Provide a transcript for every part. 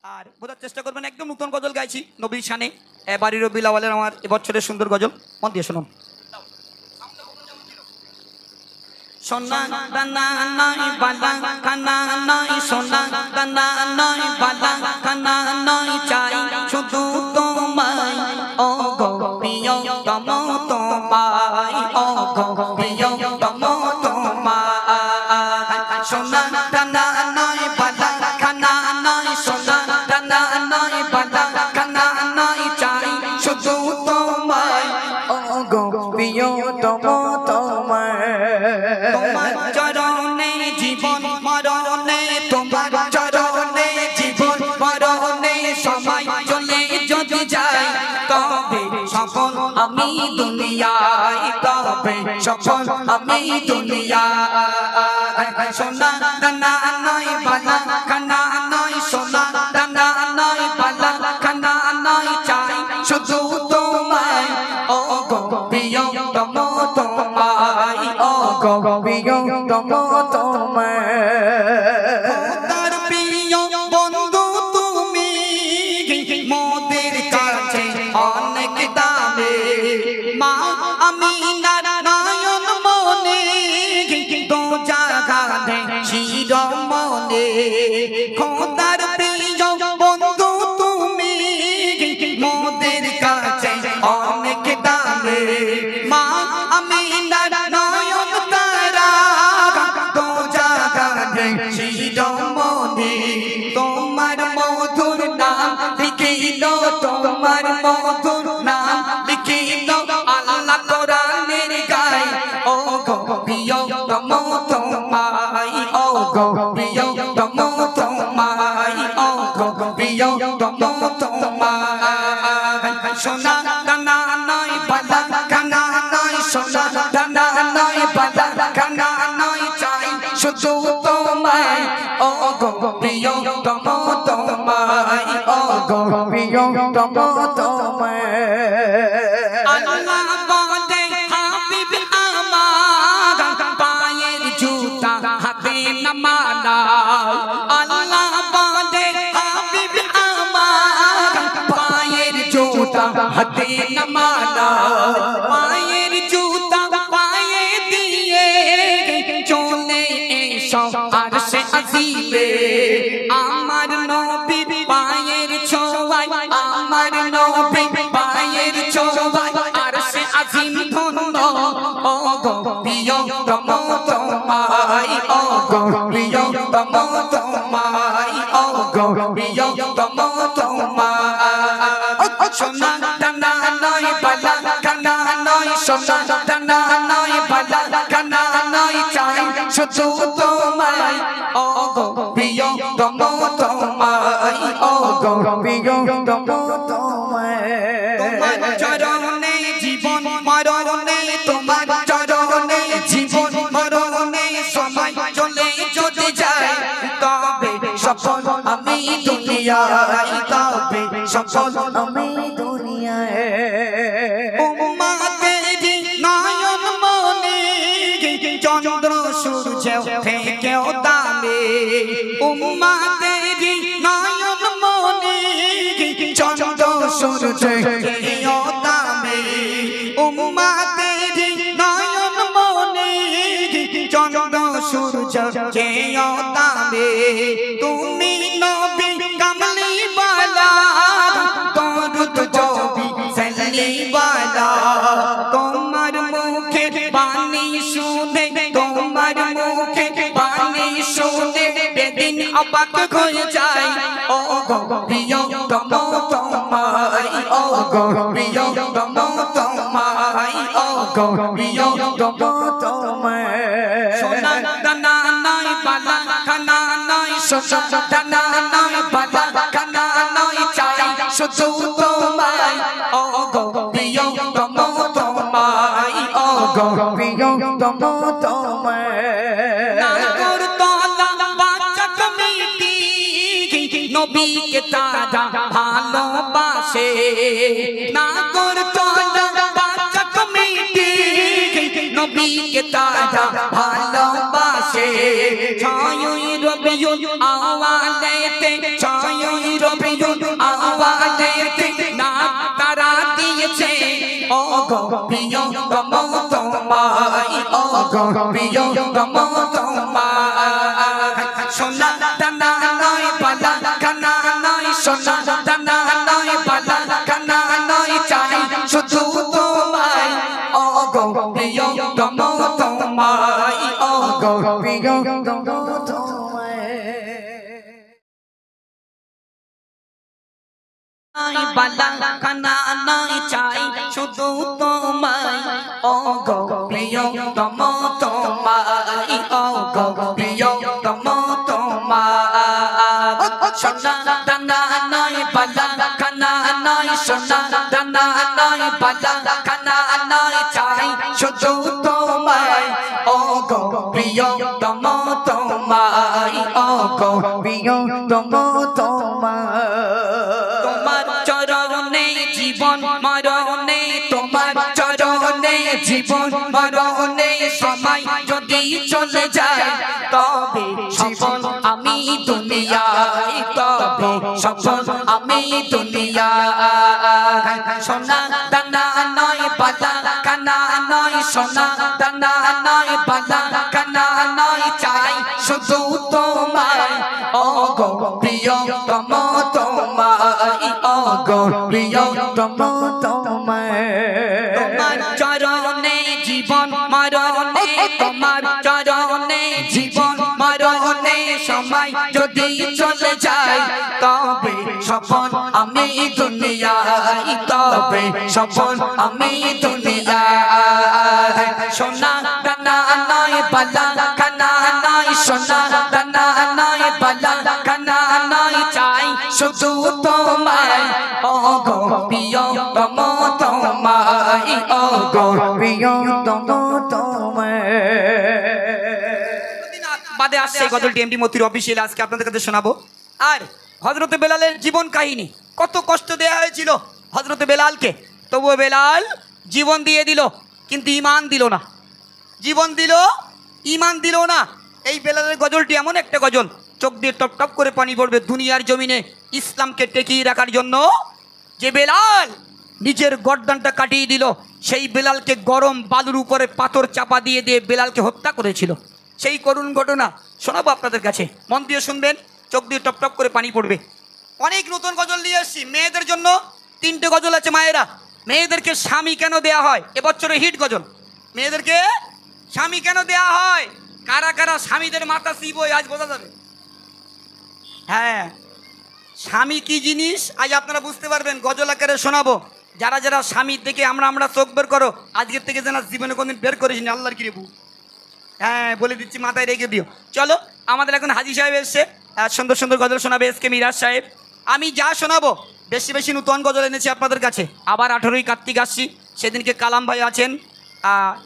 আর বোঝার চেষ্টা করবেন একদম নতুন গজল গাইছি নবীর শানে বাড়ির রবিউল আউয়ালের আমার এবছরের সুন্দর গজল মন দিয়ে শুনুন। সোনা দানা নাই বালা খানা নাই সোনা দানা নাই বালা খানা নাই চাই শুধু তোমায় ও গো প্রিয় তম তোমায় ও গো প্রিয় তম তোমায় সোনা দানা নাই বালা খানা নাই সোনা দানা নাই বালা খানা নাই চাই শুধু তোমায় ও গো প্রিয় তম তোমায় তোমার চরণে জীবন মরণে তোমার চরণে জীবন মরণে সময় চলে যদি যায় তবে সফল আমি দুনিয়ায় তবে সফল আমি দুনিয়ায় সোনা দানা নয় বালা খানা নয় সোনা দানা নয় বালা খানা নয় চাই শুধু তোমায় ও গো প্রিয় তম তোমায় ও গো প্রিয় তম তোমায় তার প্রিয় বন্ধু তুমি মোদের কাছে অনেক দামে মা আমি নারায়ণ মনে তো জাগানে শিরমনে খোদার প্রিয় বন্ধু তুমি মোদের কাছে অনেক দামে মা আমি নারায়ণ তারা তো জাগানে শিরমনে তোমার মধুর নাম লিখিল তোমার মধুর নাম লিখিল আল্লাহ কোরআনের গায় ও গো প্রিয় তম তোমায় ও গো প্রিয় তম তোমায় ও গো প্রিয় তম তোমায় সোনা দানা নয় বালা খানা নয় সোনা দানা নয় বালা খানা নয় চাই শুধু তোমায় ও গো প্রিয় তম তোমায় ও গো প্রিয় তম তোমায় আল্লাহ বলে হাবিব আমার পায়ের জুতা হাতে না মালা আল্লাহ বলে হাবিব আমার পায়ের জুতা হাতে না মালা পায়ের জুতা পায়ে দিয়ে চলে এসো আরশে আজিমে আমার নবীর পায়ের ছোঁয়ায় আমার নবীর পায়ের ছোঁয়ায় আরশে আজিম ধন্য ও গো প্রিয় তম তোমায় ও গো প্রিয় তম তোমায় ও গো প্রিয় তম তোমায় সোনা দানা নয় বালা খানা নয় সোনা দানা নয় বালা খানা নয় চাই শুধু তোমায় ও গো প্রিয় তম তোমায় ও গো প্রিয় তম তোমায় তোমার চরণে জীবন মরণে তোমার চরণে জীবন মরণে সময় চলে যদি যায় তবে সফল আমি দুনিয়ায় তবে সফল আমি দুনিয়ায় উম্মতেরি নয়ন মনে চন্দ্র সূর্য থেকেও দামে উম্মতেরি নয়ন মনে চন্দ্র সূর্য থেকেও দামে উম্মতেরি নয়ন মনে চন্দ্র সূর্য থেকেও দামে তুমি নবী কামলি বালা দরুদ জবি সাল্লি বালা তোমার মুখে বাণী শুনে তোমার মুখে বাণী শুনে বেদিন অবাক হয়ে যায় ও গো প্রিয় তম তোমায় ও গো প্রিয় তম তোমায় ও গো প্রিয় তম তোমায় সোনা দানা নয় বালা খানা নয় সোনা দানা নয় বালা খানা নয় চাই শুধু তোমায় ও গো প্রিয় তম তোমায় ও গো প্রিয় তম তোমায় নাগর তলা বাচ্চা কমিটি নবীকে তারা ভালোবাসে নাগর তলা বাচ্চা কমিটি নবীকে তারা ভালোবাসে ছয়ই রবিউল আউয়ালেতে ছয়ই রবিউল পিয়ন আওয়াজেতে না তারা দিয়েছে ও গো প্রিয় গম তোমায় ও গো প্রিয় গম তোমায় সোনা দানা নয় বালা কানা নয় সোনা দানা নয় বালা কানা নয় চাই শুধু তোমায় ও গো প্রিয় গম তোমায় ও গো প্রিয় গম তোমায় বালা কানা নয় চাই শুধু তোমায় ও গো প্রিয় গম তোমায় ও গো প্রিয় গম তোমায় সোনা দানা নয় বালা কানা নয় সোনা দানা নয় বালা কানা নয় চাই শুধু তোমায় ও গো প্রিয় গম তোমায় ও গো প্রিয় গম তোমায় তোমার চরণে জীবন মরণে তোমার চরণে জীবন মরণে সময় যদি চলে যায় তবে সফল আমি দুনিয়ায় তবে সফল আমি দুনিয়ায় সোনা দানা নয় বালা কানা নয় সোনা দানা নয় বালা কানা নয় চাই শুধু তোমায় ও গো প্রিয় গম তোমায় ও গো প্রিয় গম তোমায় তোমার চরণে জীবন মরণে তোমার চরণে জীবন মরণে সময় যদি চলে যায় তবে সফল আমি দুনিয়ায় তবে সফল আমি দুনিয়ায় সোনা দানা নয় বালা কানা নয় সোনা দানা নয় বালা কানা নয় চাই শুধু তোমায় ও গো প্রিয় গম তোমায় ও গো প্রিয় গম তোমায় বাদে আসছে গজলটি এমডি মতির অফিসিয়াল আজকে আপনাদের কাছে শোনাবো। আর হযরতে বেলালের জীবন কাহিনী, কত কষ্ট দেয়া হয়েছিল হযরতে বেলালকে, তবুও বেলাল জীবন দিয়ে দিল কিন্তু ঈমান দিল না। জীবন দিল ঈমান দিল না। এই বেলালের গজলটি এমন একটা গজল, চোখ দিয়ে টপ টপ করে পানি পড়বে দুনিয়ার জমিনে ইসলামকে টেকিয়ে রাখার জন্য। যে বেলাল নিজের গর্দানটা কাটিয়ে দিল, সেই বেলালকে গরম বালুর উপরে পাথর চাপা দিয়ে দিয়ে বেলালকে হত্যা করেছিল। সেই করুণ ঘটনা শোনাবো আপনাদের কাছে, মন দিয়ে শুনবেন, চোখ দিয়ে টপ টপ করে পানি পড়বে। অনেক নতুন গজল নিয়ে এসেছি মেয়েদের জন্য। 3টে গজল আছে মায়েরা। মেয়েদেরকে স্বামী কেন দেয়া হয়, এবছরে হিট গজল। মেয়েদেরকে স্বামী কেন দেয়া হয়, কারা কারা স্বামীদের মাথা শিবই আজ বোঝা যাবে। হ্যাঁ, স্বামী কি জিনিস আজ আপনারা বুঝতে পারবেন, গজল আকারে শোনাবো। যারা যারা স্বামীর থেকে আমরা চোখ বের করো, আজকের থেকে যেন জীবনে কোনদিন বের করিস না, আল্লাহর কিরে বউ। হ্যাঁ বলে দিচ্ছি, মাথায় রেখে দিও। চলো, আমাদের এখন হাজি সাহেব এসছে, সুন্দর সুন্দর গজল শোনাবে এসকে মিরাজ সাহেব। আমি যা শোনাবো বেশি বেশি নূতন গজল এনেছি আপনাদের কাছে। আবার 18ই কার্তিক আসছি, সেদিনকে কালাম ভাই আছেন,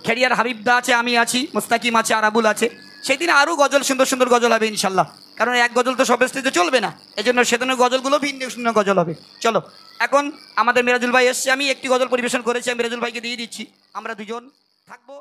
খেরিয়ার হাবিবদা আছে, আমি আছি, মুস্তাকিম আছে, আরাবুল আছে। সেদিন আরও গজল সুন্দর সুন্দর গজল হবে ইনশাল্লাহ, কারণ এক গজল তো সব স্টেজে চলবে না, এই জন্য সেদিনের গজলগুলো ভিন্ন ভিন্ন গজল হবে। চলো, এখন আমাদের মিরাজুল ভাই এসছে, আমি একটি গজল পরিবেশন করেছি, আমি মিরাজুল ভাইকে দিয়ে দিচ্ছি, আমরা দুজন থাকবো।